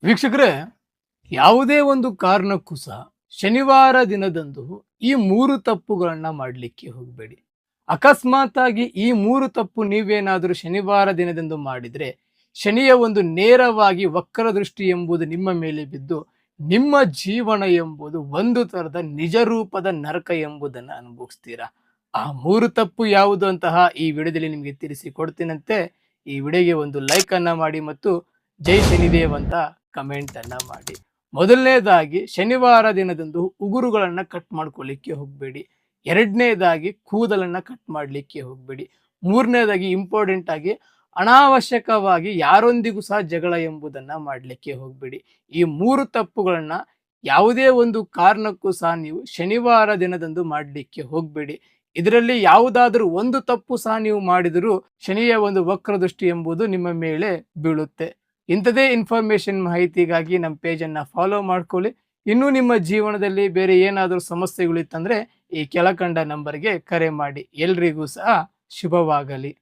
ವೀಕ್ಷಕರೇ, ಯಾವುದೇ ಒಂದು ಕಾರಣಕ್ಕೂ ಸಹ ಶನಿವಾರ ದಿನದಂದು ಈ 3 ತಪ್ಪುಗಳನ್ನ ಮಾಡಲಿಕ್ಕೆ ಹೋಗಬೇಡಿ. ಅಕಸ್ಮಾತ್ ಆಗಿ ಈ 3 ತಪ್ಪು ನೀವೇನಾದರೂ ಶನಿವಾರ ದಿನದಂದು ಮಾಡಿದ್ರೆ, ಶನಿಯ ಒಂದು ನೇರವಾಗಿ ವಕ್ರ ದೃಷ್ಟಿ ಎಂಬುದು ನಿಮ್ಮ ಮೇಲೆ ಬಿದ್ದು, ನಿಮ್ಮ ಜೀವನ ಎಂಬುದು ಒಂದು ತರದ ನಿಜ ರೂಪದ ನರಕ ಎಂಬುದನ್ನು ಅನುಭವಿಸ್ತೀರಾ. ಆ 3 ತಪ್ಪು ಯಾವುದು ಅಂತಹ ಈ ವಿಡಿಯೋದಲ್ಲಿ ನಿಮಗೆ ತಿಳಿಸಿ ಕೊಡ್ತೀನಂತೆ. ಈ ವಿಡಿಯೋಗೆ ಒಂದು ಲೈಕ್ ಅನ್ನ ಮಾಡಿ ಮತ್ತು ಜೈ ಶನಿದೇವ್ ಅಂತ ಕಮೆಂಟ್ ಅನ್ನ ಮಾಡಿ. ಮೊದಲನೇದಾಗಿ, ಶನಿವಾರ ದಿನದಂದು ಉಗುರುಗಳನ್ನ ಕಟ್ ಮಾಡ್ಕೊಳ್ಳಿಕ್ಕೆ ಹೋಗಬೇಡಿ. ಎರಡನೇದಾಗಿ, ಕೂದಲನ್ನ ಕಟ್ ಮಾಡಲಿಕ್ಕೆ ಹೋಗಬೇಡಿ. ಮೂರನೇದಾಗಿ, ಇಂಪಾರ್ಟೆಂಟ್ ಆಗಿ, ಅನಾವಶ್ಯಕವಾಗಿ ಯಾರೊಂದಿಗೂ ಸಹ ಜಗಳ ಎಂಬುದನ್ನ ಮಾಡಲಿಕ್ಕೆ ಹೋಗಬೇಡಿ. ಈ 3 ತಪ್ಪುಗಳನ್ನ ಯಾವುದೇ ಒಂದು ಕಾರಣಕ್ಕೂ ಸಹ ನೀವು ಶನಿವಾರ ದಿನದಂದು ಮಾಡಲಿಕ್ಕೆ ಹೋಗಬೇಡಿ. ಇದರಲ್ಲಿ ಯಾವುದಾದ್ರೂ ಒಂದು ತಪ್ಪು ಸಹ ನೀವು ಮಾಡಿದರೂ ಶನಿಯ ಒಂದು ವಕ್ರದೃಷ್ಟಿ ಎಂಬುದು ನಿಮ್ಮ ಮೇಲೆ ಬೀಳುತ್ತೆ. ಇಂಥದೇ ಇನ್ಫಾರ್ಮೇಶನ್ ಮಾಹಿತಿಗಾಗಿ ನಮ್ಮ ಪೇಜನ್ನು ಫಾಲೋ ಮಾಡ್ಕೊಳ್ಳಿ. ಇನ್ನೂ ನಿಮ್ಮ ಜೀವನದಲ್ಲಿ ಬೇರೆ ಏನಾದರೂ ಸಮಸ್ಯೆಗಳಿತ್ತಂದ್ರೆ ಈ ಕೆಳಕಂಡ ನಂಬರ್ಗೆ ಕರೆ ಮಾಡಿ. ಎಲ್ರಿಗೂ ಸಹ ಶುಭವಾಗಲಿ.